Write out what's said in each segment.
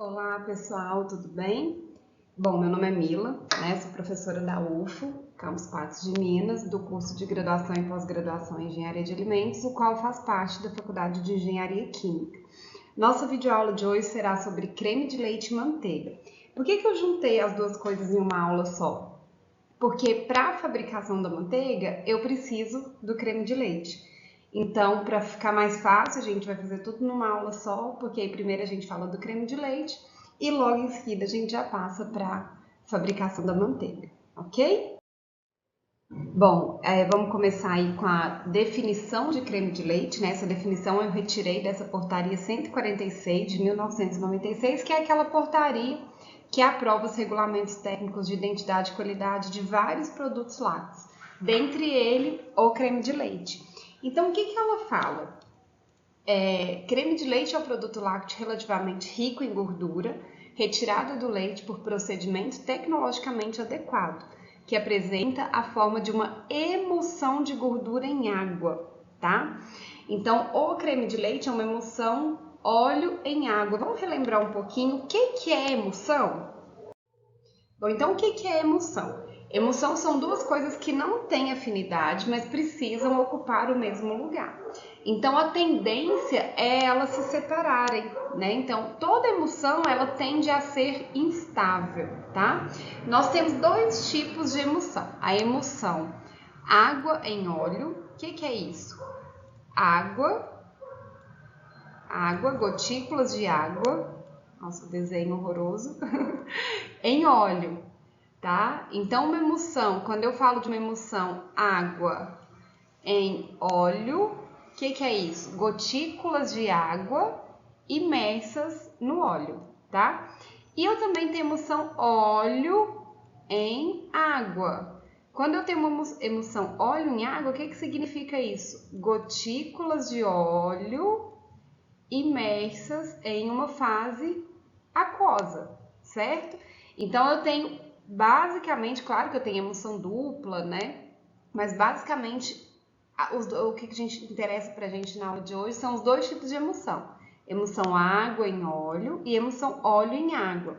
Olá pessoal, tudo bem? Bom, meu nome é Mila, sou professora da UFO, Campus Patos de Minas, do curso de graduação e pós-graduação em Engenharia de Alimentos, o qual faz parte da Faculdade de Engenharia Química. Nossa videoaula de hoje será sobre creme de leite e manteiga. Por que eu juntei as duas coisas em uma aula só? Porque para a fabricação da manteiga eu preciso do creme de leite. Então, para ficar mais fácil, a gente vai fazer tudo numa aula só, porque aí primeiro a gente fala do creme de leite e logo em seguida a gente já passa para a fabricação da manteiga, ok? Bom, vamos começar aí com a definição de creme de leite, Essa definição eu retirei dessa portaria 146 de 1996, que é aquela portaria que aprova os regulamentos técnicos de identidade e qualidade de vários produtos lácteos, dentre eles o creme de leite. Então, o que ela fala? Creme de leite é um produto lácteo relativamente rico em gordura, retirada do leite por procedimento tecnologicamente adequado, que apresenta a forma de uma emulsão de gordura em água, tá? Então, o creme de leite é uma emulsão óleo em água. Vamos relembrar um pouquinho o que é emulsão? Bom, então o que é emulsão? Emulsão são duas coisas que não têm afinidade, mas precisam ocupar o mesmo lugar. Então a tendência é elas se separarem, Então toda emulsão ela tende a ser instável, tá? Nós temos dois tipos de emulsão. A emulsão água em óleo. O que é isso? Água, gotículas de água. Nossa, desenho horroroso. Em óleo. Tá? Então, uma emulsão, quando eu falo de uma emulsão água em óleo, o que é isso? Gotículas de água imersas no óleo, tá? E eu também tenho emulsão óleo em água. Quando eu tenho uma emulsão óleo em água, o que significa isso? Gotículas de óleo imersas em uma fase aquosa, certo? Então, eu tenho basicamente, claro que eu tenho emulsão dupla, Mas basicamente, o que a gente interessa pra gente na aula de hoje são os dois tipos de emulsão. Emulsão água em óleo e emulsão óleo em água.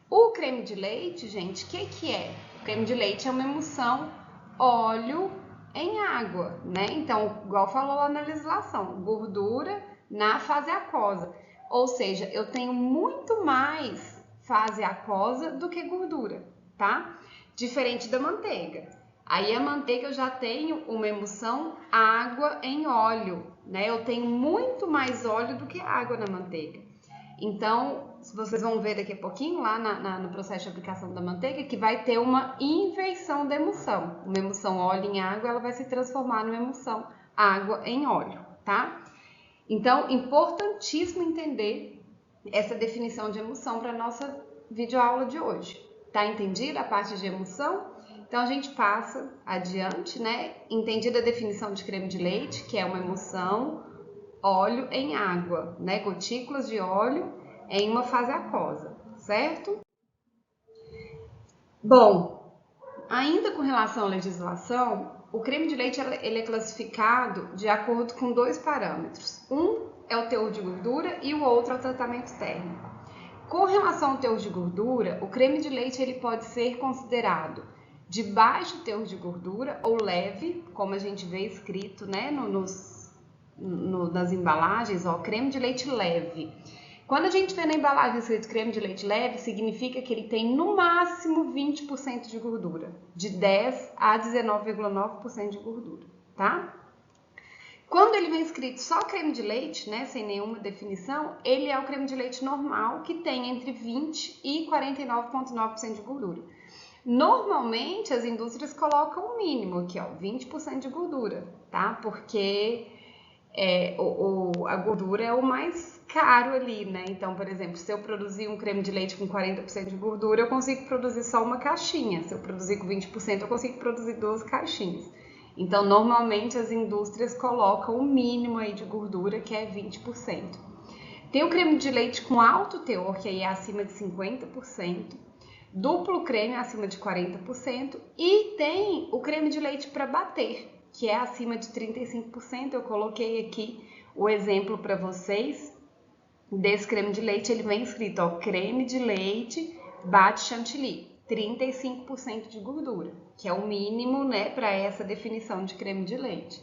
O creme de leite, gente, o que é? O creme de leite é uma emulsão óleo em água, Então, igual falou lá na legislação, gordura na fase aquosa. Ou seja, eu tenho muito mais fase aquosa do que gordura, tá? Diferente da manteiga. Aí a manteiga eu já tenho uma emulsão água em óleo, Eu tenho muito mais óleo do que água na manteiga. Então, vocês vão ver daqui a pouquinho, lá no processo de aplicação da manteiga, que vai ter uma inversão da emulsão. Uma emulsão óleo em água, ela vai se transformar numa emulsão água em óleo, tá? Então, importantíssimo entender essa definição de emulsão para a nossa videoaula de hoje. Tá entendida a parte de emulsão? Então, a gente passa adiante, Entendida a definição de creme de leite, que é uma emulsão óleo em água, Gotículas de óleo em uma fase aquosa, certo? Bom, ainda com relação à legislação, o creme de leite ele é classificado de acordo com dois parâmetros. Um é o teor de gordura e o outro é o tratamento térmico. Com relação ao teor de gordura, o creme de leite ele pode ser considerado de baixo teor de gordura ou leve, como a gente vê escrito nas embalagens, creme de leite leve. Quando a gente vê na embalagem escrito creme de leite leve, significa que ele tem no máximo 20% de gordura, de 10 a 19,9% de gordura, tá? Quando ele vem escrito só creme de leite, sem nenhuma definição, ele é o creme de leite normal, que tem entre 20 e 49,9% de gordura. Normalmente, as indústrias colocam o mínimo aqui, 20% de gordura, tá? Porque a gordura é o mais caro ali, Então, por exemplo, se eu produzir um creme de leite com 40% de gordura, eu consigo produzir só uma caixinha. Se eu produzir com 20%, eu consigo produzir 2 caixinhas. Então, normalmente, as indústrias colocam o mínimo aí de gordura, que é 20%. Tem o creme de leite com alto teor, que aí é acima de 50%. Duplo creme acima de 40%. E tem o creme de leite para bater, que é acima de 35%. Eu coloquei aqui o exemplo para vocês, desse creme de leite, ele vem escrito, ó, creme de leite bate chantilly, 35% de gordura, que é o mínimo, né, para essa definição de creme de leite.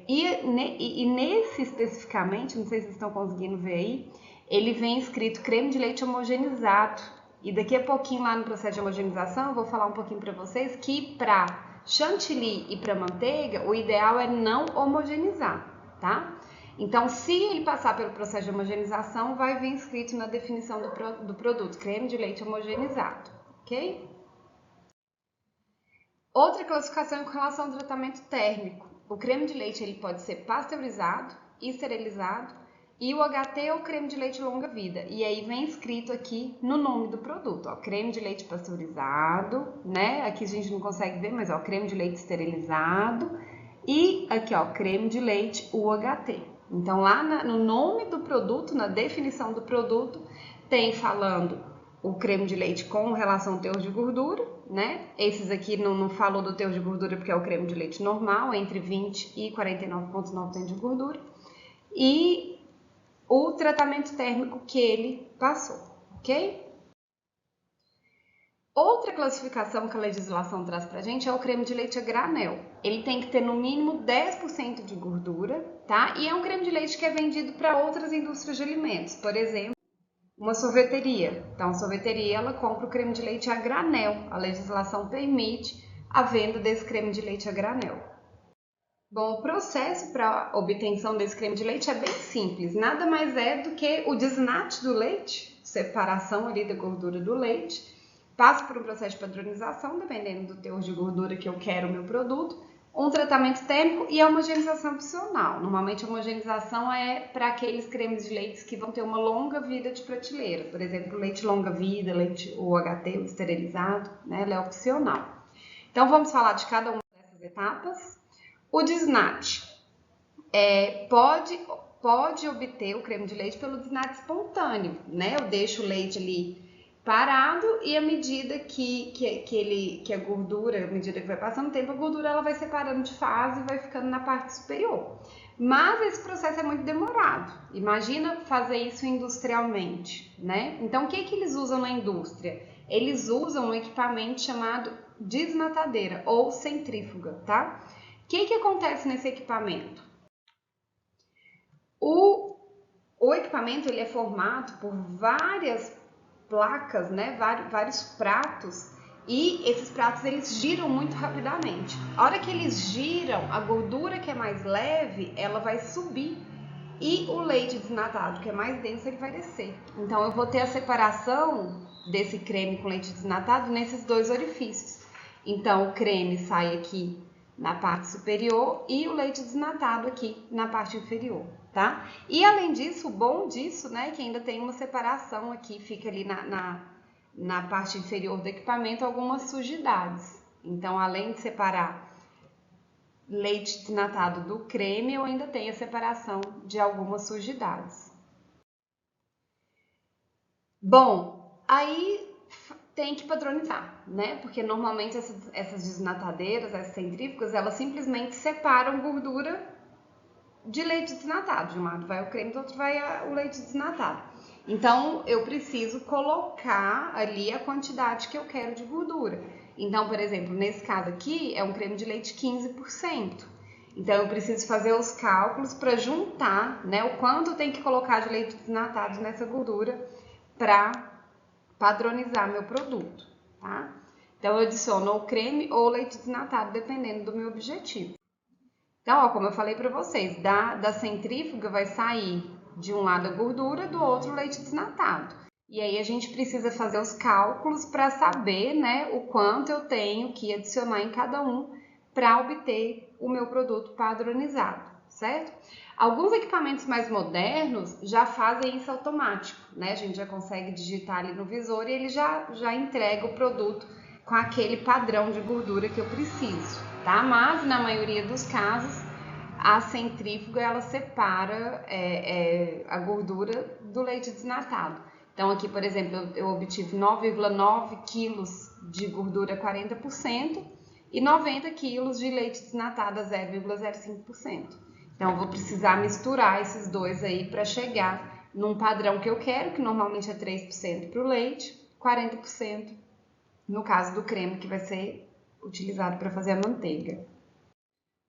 E nesse especificamente, não sei se vocês estão conseguindo ver aí, ele vem escrito creme de leite homogeneizado. E daqui a pouquinho, lá no processo de homogeneização, eu vou falar um pouquinho para vocês que para chantilly e para manteiga, o ideal é não homogeneizar, tá? Então, se ele passar pelo processo de homogeneização, vai vir escrito na definição do produto, creme de leite homogeneizado, ok? Outra classificação é com relação ao tratamento térmico. O creme de leite ele pode ser pasteurizado, esterilizado, e o HT é o creme de leite longa-vida. E aí vem escrito aqui no nome do produto, ó, creme de leite pasteurizado, né? Aqui a gente não consegue ver, mas ó, creme de leite esterilizado. E aqui, ó, creme de leite UHT. Então, lá no nome do produto, na definição do produto, tem falando o creme de leite com relação ao teor de gordura, né? Esses aqui não falou do teor de gordura porque é o creme de leite normal, entre 20 e 49,9% de gordura. E o tratamento térmico que ele passou, ok? Outra classificação que a legislação traz pra gente é o creme de leite a granel. Ele tem que ter no mínimo 10% de gordura, tá? E é um creme de leite que é vendido para outras indústrias de alimentos. Por exemplo, uma sorveteria. Então, a sorveteria, ela compra o creme de leite a granel. A legislação permite a venda desse creme de leite a granel. Bom, o processo para obtenção desse creme de leite é bem simples. Nada mais é do que o desnate do leite, separação ali da gordura do leite, passa por um processo de padronização, dependendo do teor de gordura que eu quero o meu produto, um tratamento térmico e a homogeneização opcional. Normalmente a homogeneização é para aqueles cremes de leite que vão ter uma longa vida de prateleira. Por exemplo, leite longa vida, leite UHT, o esterilizado, né? Ela é opcional. Então vamos falar de cada uma dessas etapas. O desnate pode obter o creme de leite pelo desnate espontâneo, né? Eu deixo o leite ali parado e à medida que a gordura, à medida que vai passando o tempo, a gordura ela vai separando de fase e vai ficando na parte superior. Mas esse processo é muito demorado. Imagina fazer isso industrialmente, né? Então, o que eles usam na indústria? Eles usam um equipamento chamado desnatadeira ou centrífuga, tá? O que acontece nesse equipamento? O equipamento ele é formado por várias placas, né, vários pratos, e esses pratos eles giram muito rapidamente. A hora que eles giram, a gordura que é mais leve, ela vai subir e o leite desnatado, que é mais denso, ele vai descer. Então eu vou ter a separação desse creme com leite desnatado nesses dois orifícios. Então o creme sai aqui na parte superior e o leite desnatado aqui na parte inferior, tá? E além disso, o bom disso, né, que ainda tem uma separação aqui, fica ali na parte inferior do equipamento algumas sujidades. Então, além de separar leite desnatado do creme, eu ainda tenho a separação de algumas sujidades. Bom, aí tem que padronizar, né? Porque normalmente essas desnatadeiras, essas centrífugas, elas simplesmente separam gordura de leite desnatado. De um lado vai o creme, do outro vai o leite desnatado. Então, eu preciso colocar ali a quantidade que eu quero de gordura. Então, por exemplo, nesse caso aqui, é um creme de leite 15%. Então, eu preciso fazer os cálculos para juntar, né, o quanto tem que colocar de leite desnatado nessa gordura para padronizar meu produto, tá? Então, eu adiciono o creme ou leite desnatado, dependendo do meu objetivo. Então, ó, como eu falei para vocês, da centrífuga vai sair de um lado a gordura, do outro o leite desnatado. E aí a gente precisa fazer os cálculos para saber, né, o quanto eu tenho que adicionar em cada um para obter o meu produto padronizado, certo? Alguns equipamentos mais modernos já fazem isso automático, né? A gente já consegue digitar ali no visor e ele já entrega o produto com aquele padrão de gordura que eu preciso, tá? Mas na maioria dos casos a centrífuga ela separa a gordura do leite desnatado. Então aqui, por exemplo, eu obtive 9,9 quilos de gordura 40% e 90 quilos de leite desnatado a 0,05%. Então eu vou precisar misturar esses dois aí para chegar num padrão que eu quero, que normalmente é 3% para o leite, 40% no caso do creme que vai ser utilizado para fazer a manteiga.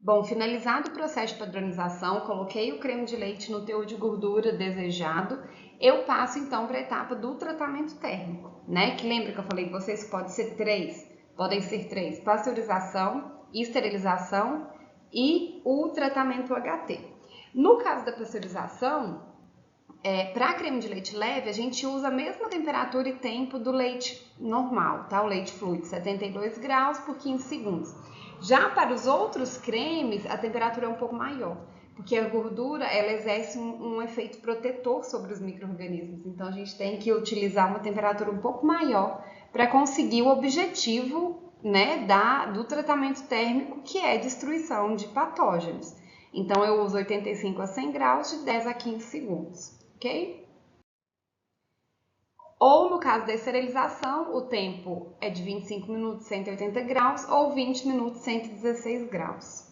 Bom, finalizado o processo de padronização, coloquei o creme de leite no teor de gordura desejado, eu passo então para a etapa do tratamento térmico, né? Que lembra que eu falei que vocês podem ser três, pasteurização, esterilização e o tratamento HT. No caso da pasteurização, para creme de leite leve, a gente usa a mesma temperatura e tempo do leite normal, tá? O leite fluido, 72 graus por 15 segundos. Já para os outros cremes, a temperatura é um pouco maior, porque a gordura ela exerce um efeito protetor sobre os micro-organismos. Então, a gente tem que utilizar uma temperatura um pouco maior para conseguir o objetivo, né, do tratamento térmico, que é destruição de patógenos. Então, eu uso 85 a 100 graus de 10 a 15 segundos, ok? Ou no caso da esterilização, o tempo é de 25 minutos 180 graus ou 20 minutos 116 graus.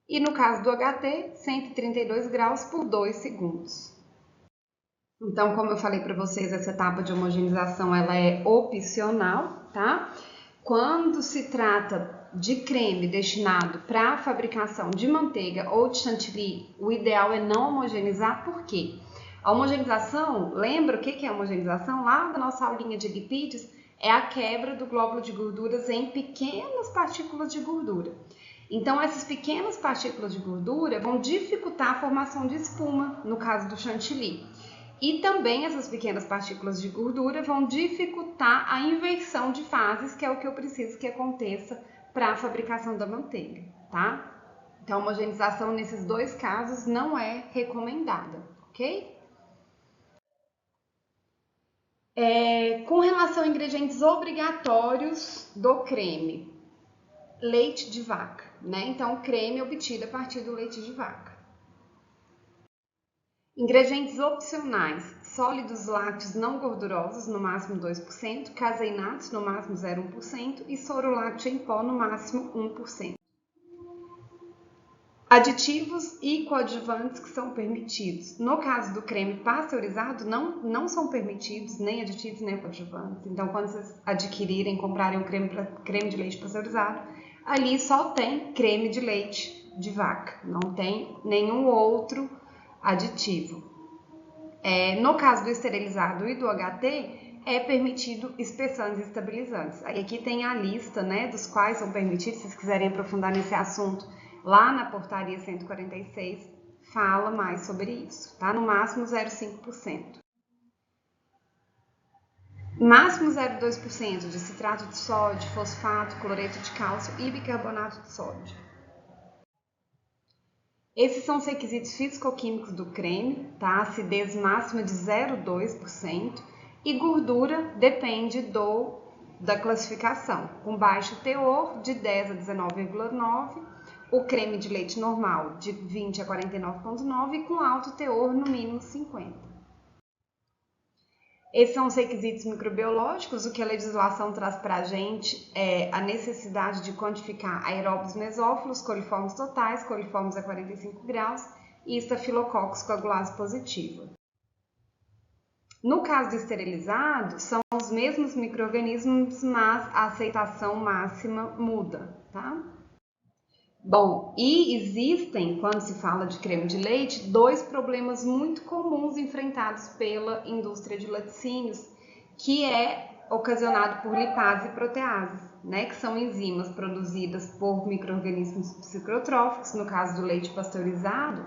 E no caso do HT, 132 graus por 2 segundos. Então, como eu falei para vocês, essa etapa de homogeneização ela é opcional, tá? Quando se trata de creme destinado para a fabricação de manteiga ou de chantilly, o ideal é não homogeneizar, por quê? A homogeneização, lembra o que é a homogeneização? Lá da nossa aulinha de lipídios, é a quebra do glóbulo de gorduras em pequenas partículas de gordura. Então, essas pequenas partículas de gordura vão dificultar a formação de espuma, no caso do chantilly. E também essas pequenas partículas de gordura vão dificultar a inversão de fases, que é o que eu preciso que aconteça para a fabricação da manteiga, tá? Então, a homogeneização nesses dois casos não é recomendada, ok? Com relação a ingredientes obrigatórios do creme, leite de vaca, né? Então, creme obtido a partir do leite de vaca. Ingredientes opcionais, sólidos lácteos não gordurosos, no máximo 2%, caseinatos, no máximo 0,1% e soro lácteo em pó, no máximo 1%. Aditivos e coadjuvantes que são permitidos. No caso do creme pasteurizado, não são permitidos nem aditivos nem coadjuvantes. Então, quando vocês adquirirem, comprarem um creme de leite pasteurizado, ali só tem creme de leite de vaca, não tem nenhum outro aditivo. No caso do esterilizado e do HT, é permitido espessantes e estabilizantes. Aí aqui tem a lista, né, dos quais são permitidos, se vocês quiserem aprofundar nesse assunto, lá na portaria 146, fala mais sobre isso, tá? No máximo 0,5%. Máximo 0,2% de citrato de sódio, fosfato, cloreto de cálcio e bicarbonato de sódio. Esses são os requisitos físico-químicos do creme, tá? Acidez máxima de 0,2% e gordura depende da classificação, com baixo teor de 10 a 19,9%, o creme de leite normal de 20 a 49,9% e com alto teor no mínimo 50%. Esses são os requisitos microbiológicos. O que a legislação traz para a gente é a necessidade de quantificar aeróbios mesófilos, coliformes totais, coliformes a 45 graus e estafilococcus coagulase positiva. No caso do esterilizado, são os mesmos micro-organismos, mas a aceitação máxima muda, tá? Bom, e existem, quando se fala de creme de leite, dois problemas muito comuns enfrentados pela indústria de laticínios, que é ocasionado por lipase e protease, né, que são enzimas produzidas por micro-organismos psicotróficos. No caso do leite pasteurizado,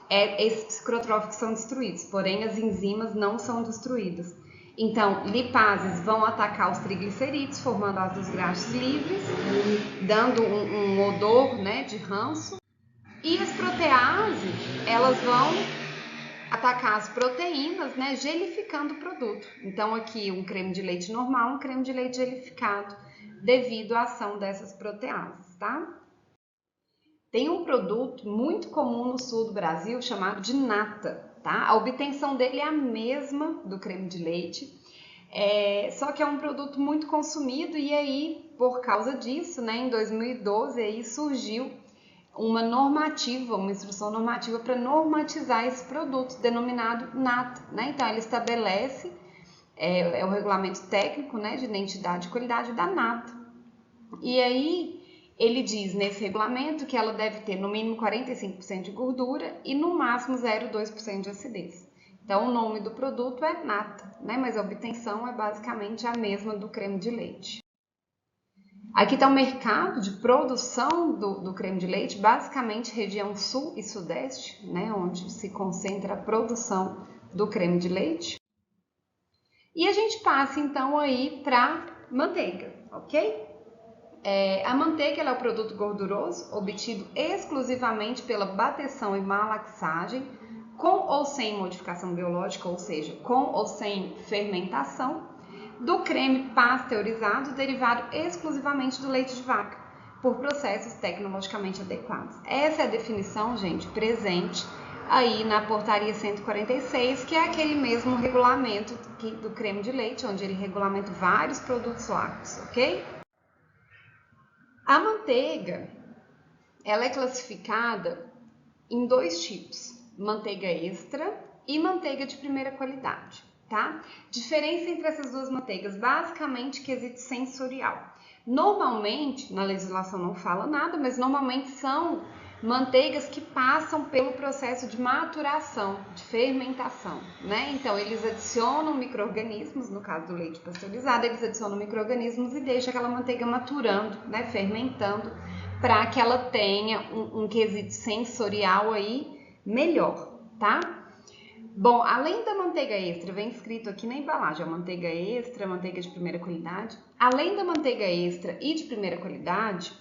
esses psicotróficos são destruídos, porém as enzimas não são destruídas. Então, lipases vão atacar os triglicerídeos, formando ácidos graxos livres, dando um odor, né, de ranço. E as proteases, elas vão atacar as proteínas, né, gelificando o produto. Então, aqui um creme de leite normal, um creme de leite gelificado, devido à ação dessas proteases, tá? Tem um produto muito comum no sul do Brasil chamado de nata. Tá? A obtenção dele é a mesma do creme de leite, só que é um produto muito consumido e aí, por causa disso, né, em 2012, aí surgiu uma normativa, uma instrução normativa para normatizar esse produto, denominado nata, né? Então, ele estabelece, é o regulamento técnico, né, de identidade e qualidade da nata. E aí, ele diz nesse regulamento que ela deve ter no mínimo 45% de gordura e no máximo 0,2% de acidez. Então, o nome do produto é nata, né? Mas a obtenção é basicamente a mesma do creme de leite. Aqui está o mercado de produção do creme de leite, basicamente região sul e sudeste, né, onde se concentra a produção do creme de leite. E a gente passa então aí para manteiga, ok? A manteiga ela é o produto gorduroso obtido exclusivamente pela bateção e malaxagem, com ou sem modificação biológica, ou seja, com ou sem fermentação, do creme pasteurizado derivado exclusivamente do leite de vaca, por processos tecnologicamente adequados. Essa é a definição, gente, presente aí na portaria 146, que é aquele mesmo regulamento do creme de leite, onde ele regulamenta vários produtos lácteos, ok? A manteiga, ela é classificada em dois tipos, manteiga extra e manteiga de primeira qualidade, tá? Diferença entre essas duas manteigas, basicamente quesito sensorial. Normalmente, na legislação não fala nada, mas normalmente são manteigas que passam pelo processo de maturação, de fermentação, né? Então, eles adicionam micro-organismos, no caso do leite pasteurizado, eles adicionam micro-organismos e deixam aquela manteiga maturando, né? Fermentando, para que ela tenha um quesito sensorial aí melhor, tá? Bom, além da manteiga extra, vem escrito aqui na embalagem, a manteiga extra, manteiga de primeira qualidade. Além da manteiga extra e de primeira qualidade,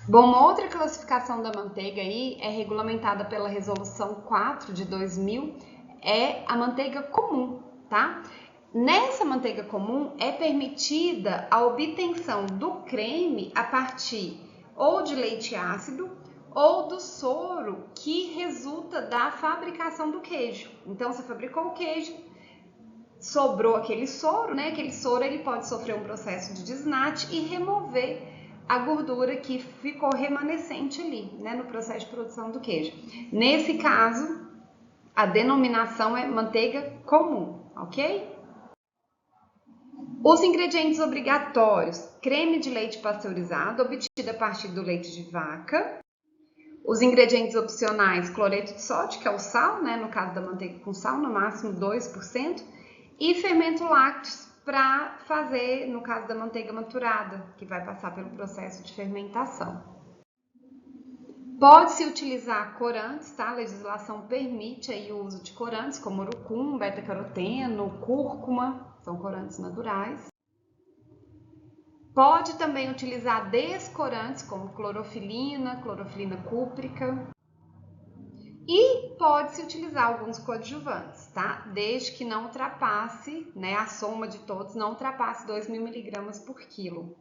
bom, uma outra classificação da manteiga aí é regulamentada pela Resolução 4 de 2000, é a manteiga comum, tá? Nessa manteiga comum é permitida a obtenção do creme a partir ou de leite ácido ou do soro que resulta da fabricação do queijo. Então, você fabricou o queijo, sobrou aquele soro, né? Aquele soro ele pode sofrer um processo de desnate e remover a gordura que ficou remanescente ali, né? No processo de produção do queijo. Nesse caso, a denominação é manteiga comum, ok? Os ingredientes obrigatórios: creme de leite pasteurizado, obtido a partir do leite de vaca. Os ingredientes opcionais: cloreto de sódio, que é o sal, né? No caso da manteiga com sal, no máximo 2%. E fermento lácteos, para fazer, no caso da manteiga maturada, que vai passar pelo processo de fermentação. Pode-se utilizar corantes, tá? A legislação permite aí o uso de corantes, como urucum, beta-caroteno, cúrcuma, são corantes naturais. Pode também utilizar descorantes, como clorofilina cúprica. E pode-se utilizar alguns coadjuvantes, tá? Desde que não ultrapasse, né, a soma de todos não ultrapasse 2.000 mg por quilo.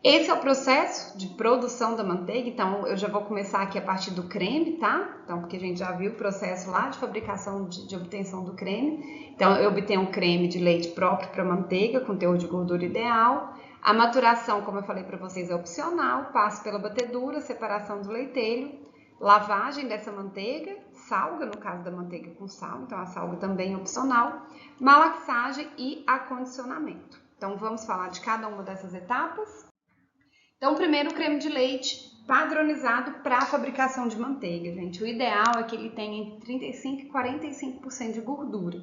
Esse é o processo de produção da manteiga, então eu já vou começar aqui a partir do creme, tá? Então, porque a gente já viu o processo lá de fabricação de obtenção do creme. Então, eu obtenho um creme de leite próprio para manteiga, com teor de gordura ideal. A maturação, como eu falei para vocês, é opcional, passo pela batedura, separação do leitelho, lavagem dessa manteiga, salga, no caso da manteiga com sal, então a salga também é opcional, malaxagem e acondicionamento. Então, vamos falar de cada uma dessas etapas. Então, primeiro, o creme de leite padronizado para a fabricação de manteiga, gente. O ideal é que ele tenha entre 35% e 45% de gordura.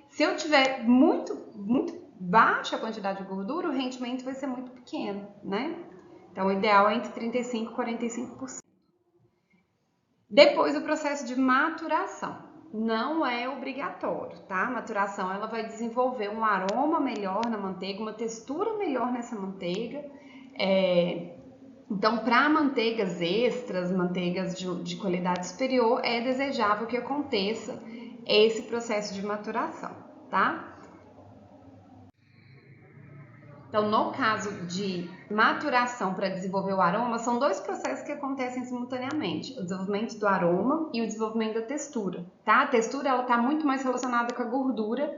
Se eu tiver muito baixa a quantidade de gordura, o rendimento vai ser muito pequeno, né? Então, o ideal é entre 35% e 45%. Depois, o processo de maturação. Não é obrigatório, tá? A maturação, ela vai desenvolver um aroma melhor na manteiga, uma textura melhor nessa manteiga. Então, para manteigas extras, manteigas de qualidade superior, é desejável que aconteça esse processo de maturação, tá? Então, no caso de maturação para desenvolver o aroma, são dois processos que acontecem simultaneamente: o desenvolvimento do aroma e o desenvolvimento da textura, tá? A textura, ela está muito mais relacionada com a gordura,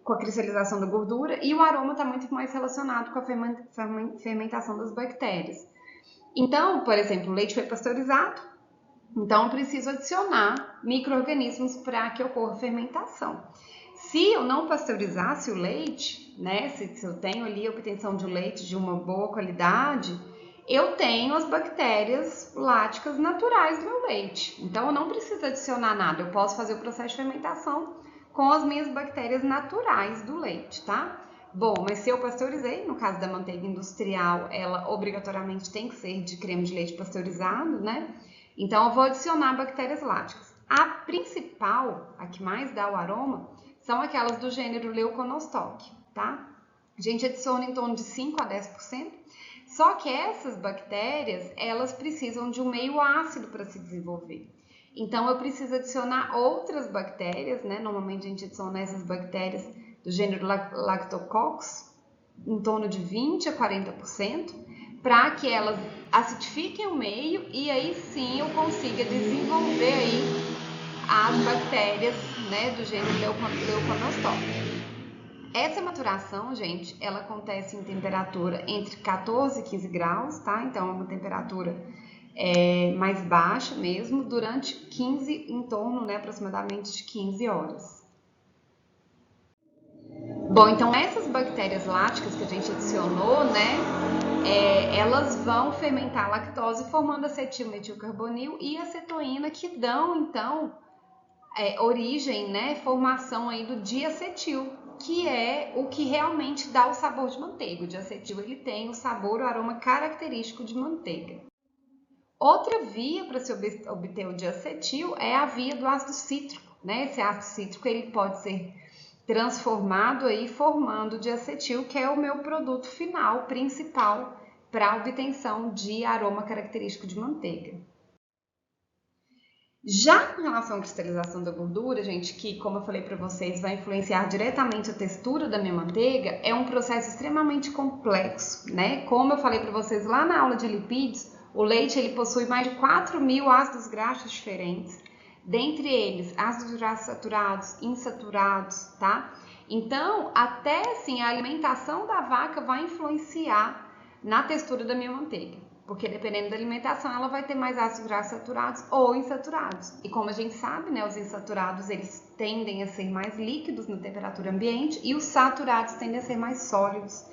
com a cristalização da gordura, e o aroma está muito mais relacionado com a fermentação das bactérias. Então, por exemplo, o leite foi pasteurizado, então eu preciso adicionar micro-organismos para que ocorra fermentação. Se eu não pasteurizasse o leite, né, se eu tenho ali a obtenção de um leite de uma boa qualidade, eu tenho as bactérias láticas naturais do meu leite. Então eu não preciso adicionar nada, eu posso fazer o processo de fermentação com as minhas bactérias naturais do leite, tá? Bom, mas se eu pasteurizei, no caso da manteiga industrial, ela obrigatoriamente tem que ser de creme de leite pasteurizado, né? Então eu vou adicionar bactérias láticas. A principal, a que mais dá o aroma, são aquelas do gênero Leuconostoc, tá? A gente adiciona em torno de 5 a 10%. Só que essas bactérias, elas precisam de um meio ácido para se desenvolver. Então eu preciso adicionar outras bactérias, né? Normalmente a gente adiciona essas bactérias do gênero Lactococcus, em torno de 20 a 40%, para que elas acidifiquem o meio e aí sim eu consiga desenvolver aí as bactérias, né, do gênero Leuconostoc. Essa maturação, gente, ela acontece em temperatura entre 14 e 15 graus, tá? Então é uma temperatura mais baixa mesmo, durante 15, em torno, né, aproximadamente de 15 horas. Bom, então essas bactérias láticas que a gente adicionou, né, elas vão fermentar a lactose formando acetilmetilcarbonil e acetoína, que dão, então, origem, né, formação aí do diacetil, que é o que realmente dá o sabor de manteiga. O diacetil, ele tem o sabor, o aroma característico de manteiga. Outra via para se obter o diacetil é a via do ácido cítrico, né? Esse ácido cítrico, ele pode ser transformado aí formando o diacetil, que é o meu produto final, principal, para a obtenção de aroma característico de manteiga. Já com relação à cristalização da gordura, gente, que, como eu falei para vocês, vai influenciar diretamente a textura da minha manteiga, é um processo extremamente complexo, né? Como eu falei para vocês lá na aula de lipídios, o leite ele possui mais de 4.000 ácidos graxos diferentes, dentre eles ácidos graxos saturados, insaturados, tá? Então, até assim, a alimentação da vaca vai influenciar na textura da minha manteiga. Porque dependendo da alimentação, ela vai ter mais ácidos graxos saturados ou insaturados. E como a gente sabe, né, os insaturados, eles tendem a ser mais líquidos na temperatura ambiente e os saturados tendem a ser mais sólidos.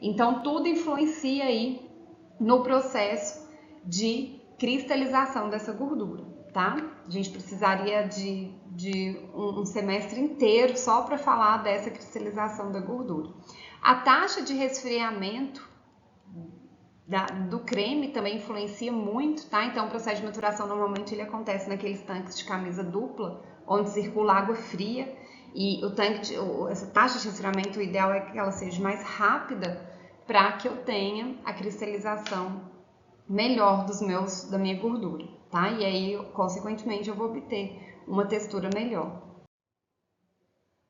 Então, tudo influencia aí no processo de cristalização dessa gordura, tá? A gente precisaria de um semestre inteiro só para falar dessa cristalização da gordura. A taxa de resfriamento do creme também influencia muito, tá? Então o processo de maturação normalmente ele acontece naqueles tanques de camisa dupla, onde circula água fria, e essa taxa de resfriamento, o ideal é que ela seja mais rápida para que eu tenha a cristalização melhor da minha gordura, tá? E aí, consequentemente, eu vou obter uma textura melhor.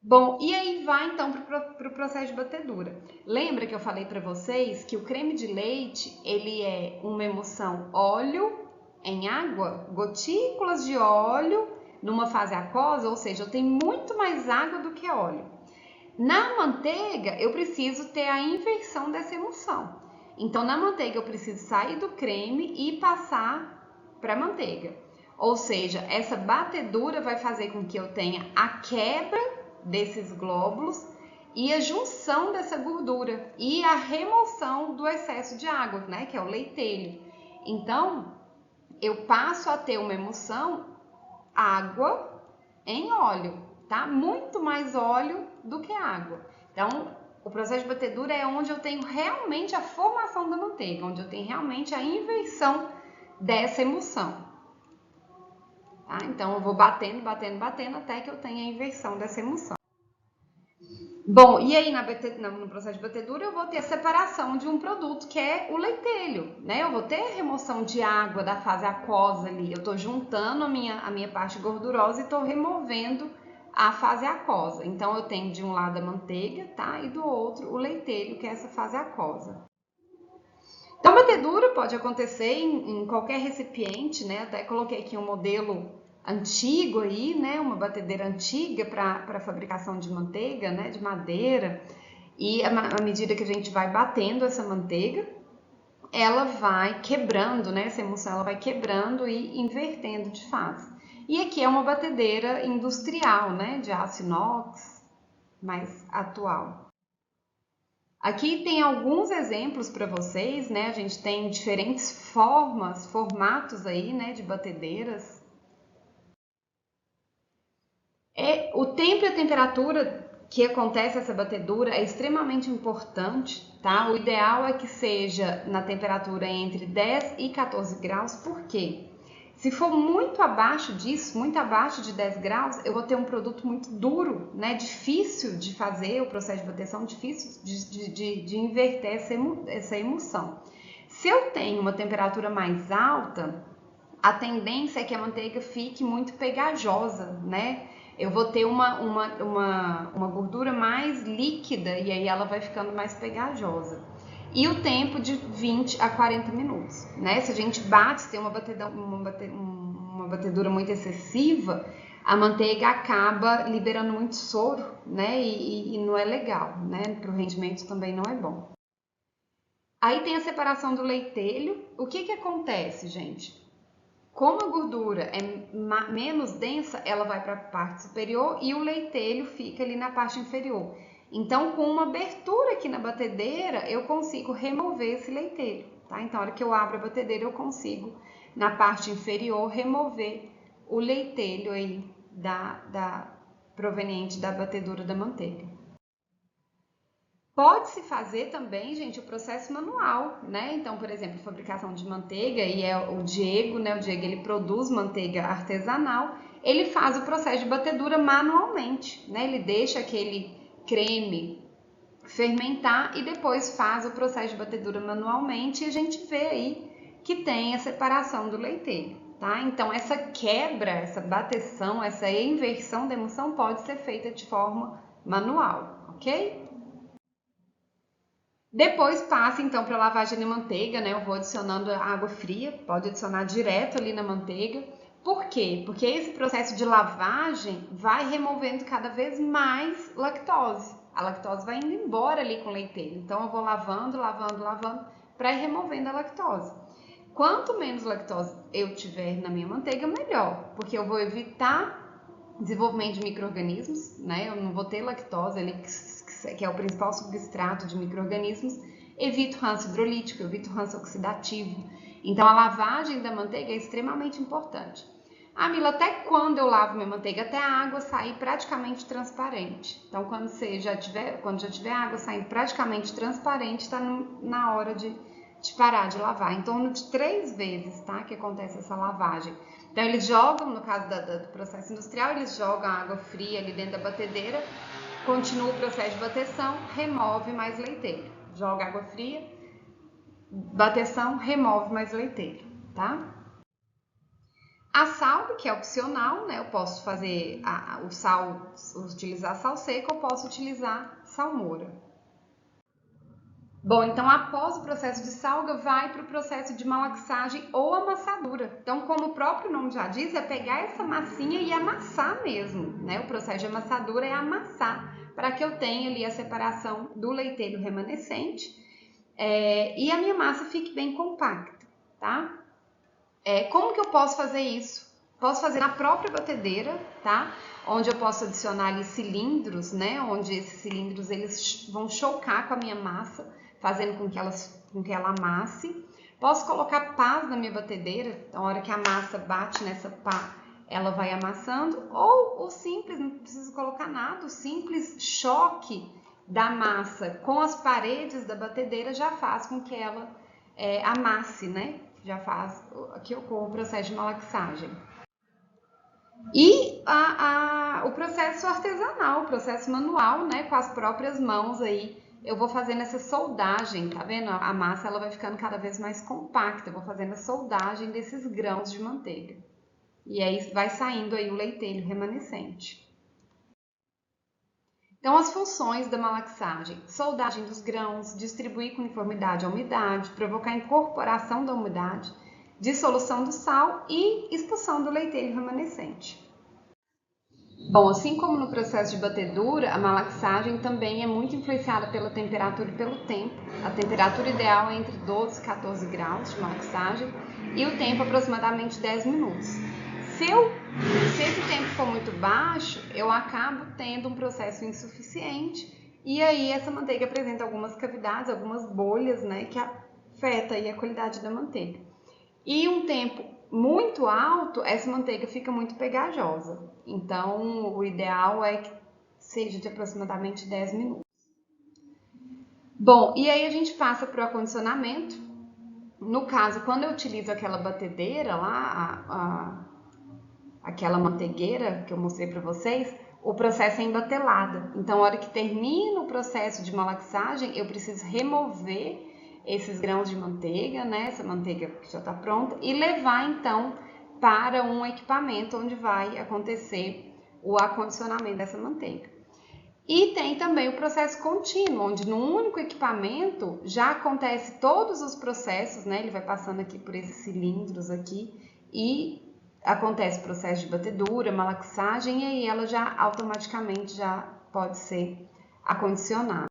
Bom, e aí vai então para o processo de batedura. Lembra que eu falei para vocês que o creme de leite, ele é uma emulsão óleo em água, gotículas de óleo numa fase aquosa, ou seja, eu tenho muito mais água do que óleo. Na manteiga, eu preciso ter a inversão dessa emulsão. Então, na manteiga, eu preciso sair do creme e passar para a manteiga. Ou seja, essa batedura vai fazer com que eu tenha a quebra desses glóbulos e a junção dessa gordura e a remoção do excesso de água, né, que é o leitelho. Então, eu passo a ter uma emulsão água em óleo, tá? Muito mais óleo do que água. Então, o processo de batedura é onde eu tenho realmente a formação da manteiga, onde eu tenho realmente a inversão dessa emulsão. Tá? Então, eu vou batendo até que eu tenha a inversão dessa emulsão. Bom, e aí no processo de batedura eu vou ter a separação de um produto que é o leitelho, né? Eu vou ter a remoção de água da fase aquosa ali, eu estou juntando a minha parte gordurosa e estou removendo a fase aquosa. Então, eu tenho de um lado a manteiga, tá? E do outro o leitelho, que é essa fase aquosa. Então, a batedura pode acontecer em qualquer recipiente, né? Até coloquei aqui um modelo antigo aí, né? Uma batedeira antiga para fabricação de manteiga, né? De madeira. E à medida que a gente vai batendo essa manteiga, ela vai quebrando, né? Essa emulsão ela vai quebrando e invertendo de fase. E aqui é uma batedeira industrial, né? De aço inox, mais atual. Aqui tem alguns exemplos para vocês, né? A gente tem diferentes formatos aí, né? De batedeiras. O tempo e a temperatura que acontece essa batedura é extremamente importante, tá? O ideal é que seja na temperatura entre 10 e 14 graus, por quê? Se for muito abaixo disso, muito abaixo de 10 graus, eu vou ter um produto muito duro, né? Difícil de fazer o processo de bateção, difícil de inverter essa emulsão. Se eu tenho uma temperatura mais alta, a tendência é que a manteiga fique muito pegajosa, né? Eu vou ter uma gordura mais líquida e aí ela vai ficando mais pegajosa. E o tempo de 20 a 40 minutos, né? Se a gente bate, se tem uma batedura muito excessiva, a manteiga acaba liberando muito soro, né? E não é legal, né? Para o rendimento também não é bom. Aí tem a separação do leitelho. O que acontece, gente? Como a gordura é menos densa, ela vai para a parte superior e o leitelho fica ali na parte inferior. Então, com uma abertura aqui na batedeira, eu consigo remover esse leitelho, tá? Então, na hora que eu abro a batedeira, eu consigo, na parte inferior, remover o leitelho aí proveniente da batedura da manteiga. Pode-se fazer também, gente, o processo manual, né? Então, por exemplo, fabricação de manteiga, e é o Diego, né? O Diego, ele produz manteiga artesanal, ele faz o processo de batedura manualmente, né? Ele deixa aquele creme fermentar e depois faz o processo de batedura manualmente e a gente vê aí que tem a separação do leitelho, tá? Então, essa quebra, essa bateção, essa inversão da emulsão pode ser feita de forma manual, ok? Depois passa então para lavagem de manteiga, né? Eu vou adicionando água fria, pode adicionar direto ali na manteiga. Por quê? Porque esse processo de lavagem vai removendo cada vez mais lactose. A lactose vai indo embora ali com o leiteiro. Então eu vou lavando para ir removendo a lactose. Quanto menos lactose eu tiver na minha manteiga, melhor, porque eu vou evitar desenvolvimento de micro-organismos, né? Eu não vou ter lactose ali, que é o principal substrato de micro-organismos, evito ranço hidrolítico, evito ranço oxidativo. Então, a lavagem da manteiga é extremamente importante. Ah, Mila, até quando eu lavo minha manteiga? Até a água sair praticamente transparente. Então, quando já tiver água saindo praticamente transparente, está na hora de parar de lavar. Em torno de 3 vezes, tá? Que acontece essa lavagem. Então, eles jogam, no caso do processo industrial, eles jogam a água fria ali dentro da batedeira, continua o processo de bateção, remove mais leiteiro. Joga água fria, bateção, remove mais leiteiro, tá? A sal, que é opcional, né? Eu posso fazer utilizar sal seco, eu posso utilizar salmoura. Bom, então após o processo de salga, vai para o processo de malaxagem ou amassadura. Então, como o próprio nome já diz, é pegar essa massinha e amassar mesmo, né? O processo de amassadura é amassar, para que eu tenha ali a separação do leitelho remanescente e a minha massa fique bem compacta, tá? Como que eu posso fazer isso? Posso fazer na própria batedeira, tá? Onde eu posso adicionar ali cilindros, né? Onde esses cilindros eles vão chocar com a minha massa, fazendo com que ela amasse. Posso colocar pás na minha batedeira, então, a hora que a massa bate nessa pá, ela vai amassando. Ou o simples, não preciso colocar nada, o simples choque da massa com as paredes da batedeira já faz com que ela amasse, né? Já faz aqui com o processo de malaxagem. E o processo artesanal, o processo manual, né, com as próprias mãos aí, eu vou fazendo essa soldagem, tá vendo? A massa ela vai ficando cada vez mais compacta, eu vou fazendo a soldagem desses grãos de manteiga. E aí vai saindo aí o leitelho remanescente. Então, as funções da malaxagem: soldagem dos grãos, distribuir com uniformidade a umidade, provocar incorporação da umidade, dissolução do sal e expulsão do leitelho remanescente. Bom, assim como no processo de batedura, a malaxagem também é muito influenciada pela temperatura e pelo tempo. A temperatura ideal é entre 12 e 14 graus de malaxagem e o tempo aproximadamente 10 minutos. Se esse tempo for muito baixo, eu acabo tendo um processo insuficiente e aí essa manteiga apresenta algumas cavidades, algumas bolhas, né, que afeta aí a qualidade da manteiga. E um tempo muito alto, essa manteiga fica muito pegajosa. Então, o ideal é que seja de aproximadamente 10 minutos. Bom, e aí a gente passa para o acondicionamento. No caso, quando eu utilizo aquela batedeira lá, aquela manteigueira que eu mostrei para vocês, o processo é em batelada. Então, a hora que termina o processo de malaxagem, eu preciso remover esses grãos de manteiga, né? Essa manteiga que já está pronta, e levar então para um equipamento onde vai acontecer o acondicionamento dessa manteiga. E tem também o processo contínuo, onde no único equipamento já acontece todos os processos, né? Ele vai passando aqui por esses cilindros aqui e acontece o processo de batedura, malaxagem, e aí ela já automaticamente já pode ser acondicionada.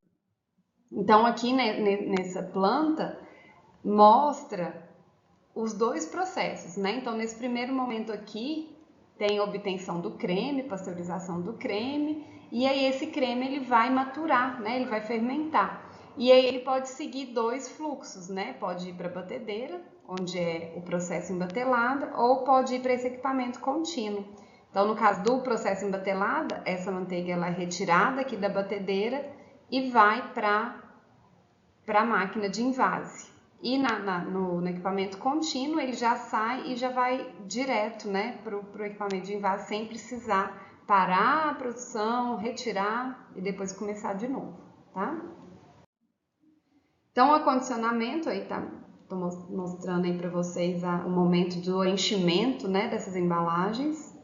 Então aqui nessa planta mostra os dois processos, né? Então nesse primeiro momento aqui tem a obtenção do creme, pasteurização do creme, e aí esse creme ele vai maturar, né? Ele vai fermentar. E aí ele pode seguir dois fluxos, né? Pode ir para a batedeira, onde é o processo em batelada, ou pode ir para esse equipamento contínuo. Então, no caso do processo em batelada, essa manteiga ela é retirada aqui da batedeira e vai para a máquina de envase. E no equipamento contínuo ele já sai e já vai direto, né, para o equipamento de envase sem precisar parar a produção, retirar e depois começar de novo, tá? Então o acondicionamento aí tá, tô mostrando aí para vocês o momento do enchimento, né, dessas embalagens.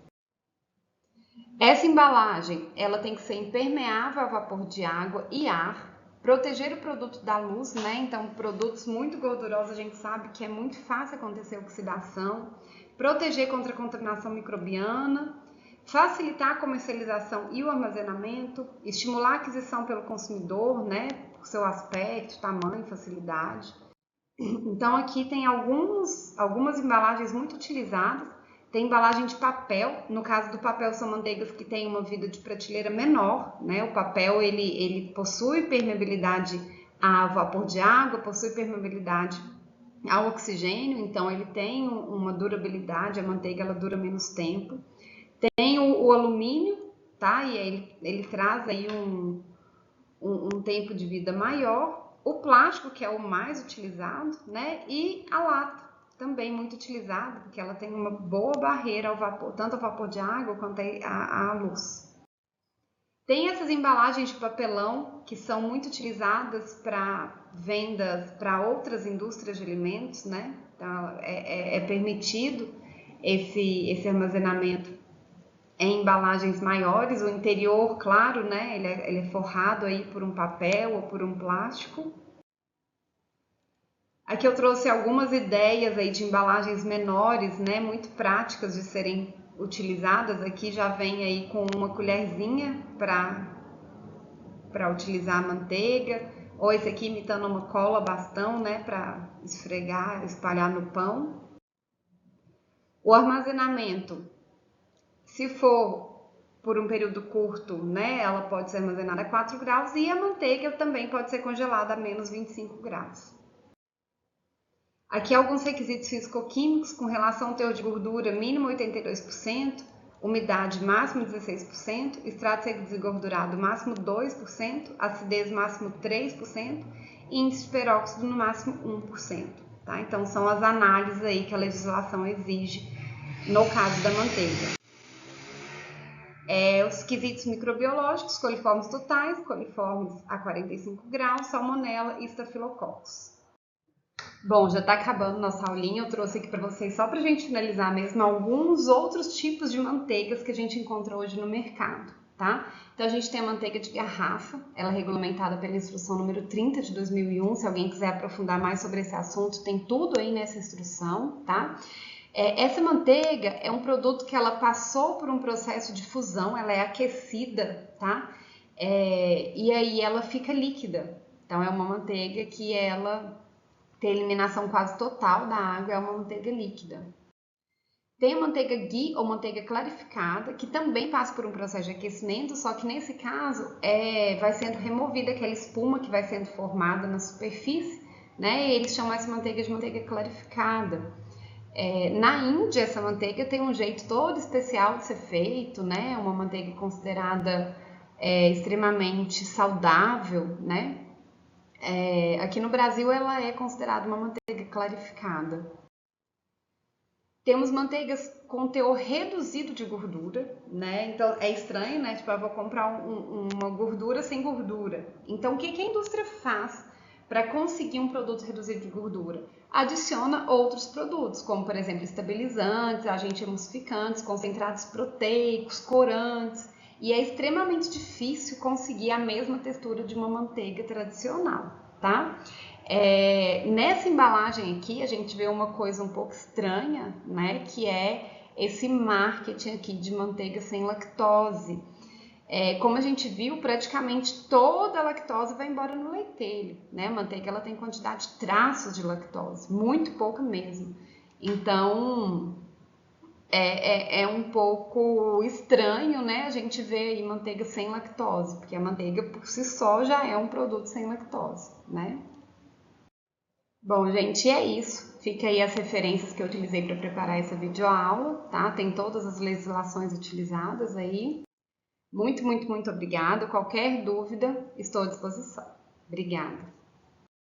Essa embalagem ela tem que ser impermeável a vapor de água e ar. Proteger o produto da luz, né? Então, produtos muito gordurosos a gente sabe que é muito fácil acontecer oxidação. Proteger contra a contaminação microbiana. Facilitar a comercialização e o armazenamento. Estimular a aquisição pelo consumidor, né? Por seu aspecto, tamanho, facilidade. Então, aqui tem algumas embalagens muito utilizadas. Tem embalagem de papel, no caso do papel são manteigas que têm uma vida de prateleira menor, né? O papel ele possui permeabilidade a vapor de água, possui permeabilidade ao oxigênio, então ele tem uma durabilidade, a manteiga ela dura menos tempo. Tem o alumínio, tá? E ele traz aí um tempo de vida maior. O plástico, que é o mais utilizado, né? E a lata, também muito utilizada, porque ela tem uma boa barreira ao vapor, tanto ao vapor de água quanto à luz. Tem essas embalagens de papelão que são muito utilizadas para vendas para outras indústrias de alimentos, né? Então, é permitido esse armazenamento em embalagens maiores. O interior, claro, né? Ele é forrado aí por um papel ou por um plástico. Aqui eu trouxe algumas ideias aí de embalagens menores, né, muito práticas de serem utilizadas. Aqui já vem aí com uma colherzinha para utilizar a manteiga, ou esse aqui imitando uma cola bastão, né, para esfregar, espalhar no pão. O armazenamento, se for por um período curto, né, ela pode ser armazenada a 4 graus e a manteiga também pode ser congelada a menos 25 graus. Aqui alguns requisitos físico-químicos com relação ao teor de gordura mínimo 82%, umidade máximo 16%, extrato seco desengordurado máximo 2%, acidez máximo 3% e índice de peróxido no máximo 1%. Tá? Então são as análises aí que a legislação exige no caso da manteiga. Os quesitos microbiológicos, coliformes totais, coliformes a 45 graus, salmonela e estafilococcus. Bom, já está acabando nossa aulinha, eu trouxe aqui para vocês só para a gente finalizar mesmo alguns outros tipos de manteigas que a gente encontra hoje no mercado, tá? Então a gente tem a manteiga de garrafa, ela é regulamentada pela instrução número 30 de 2001, se alguém quiser aprofundar mais sobre esse assunto, tem tudo aí nessa instrução, tá? Essa manteiga é um produto que ela passou por um processo de fusão, ela é aquecida, tá? E aí ela fica líquida. Então é uma manteiga que ela tem eliminação quase total da água, é uma manteiga líquida. Tem a manteiga ghee ou manteiga clarificada, que também passa por um processo de aquecimento, só que nesse caso vai sendo removida aquela espuma que vai sendo formada na superfície, né? E eles chamam essa manteiga de manteiga clarificada. Na Índia, essa manteiga tem um jeito todo especial de ser feito, né? Uma manteiga considerada extremamente saudável, né? Aqui no Brasil, ela é considerada uma manteiga clarificada. Temos manteigas com teor reduzido de gordura, né? Então é estranho, né? Tipo, eu vou comprar uma gordura sem gordura. Então, o que a indústria faz para conseguir um produto reduzido de gordura? Adiciona outros produtos, como por exemplo estabilizantes, agentes emulsificantes, concentrados proteicos, corantes. E é extremamente difícil conseguir a mesma textura de uma manteiga tradicional, tá? Nessa embalagem aqui a gente vê uma coisa um pouco estranha, né? Que é esse marketing aqui de manteiga sem lactose. Como a gente viu, praticamente toda a lactose vai embora no leitelho, né? A manteiga ela tem quantidade de traços de lactose, muito pouca mesmo. Então é um pouco estranho, né? A gente vê aí manteiga sem lactose, porque a manteiga por si só já é um produto sem lactose, né? Bom, gente, é isso. Fica aí as referências que eu utilizei para preparar essa videoaula, tá? Tem todas as legislações utilizadas aí. Muito, muito, muito obrigada. Qualquer dúvida, estou à disposição. Obrigada.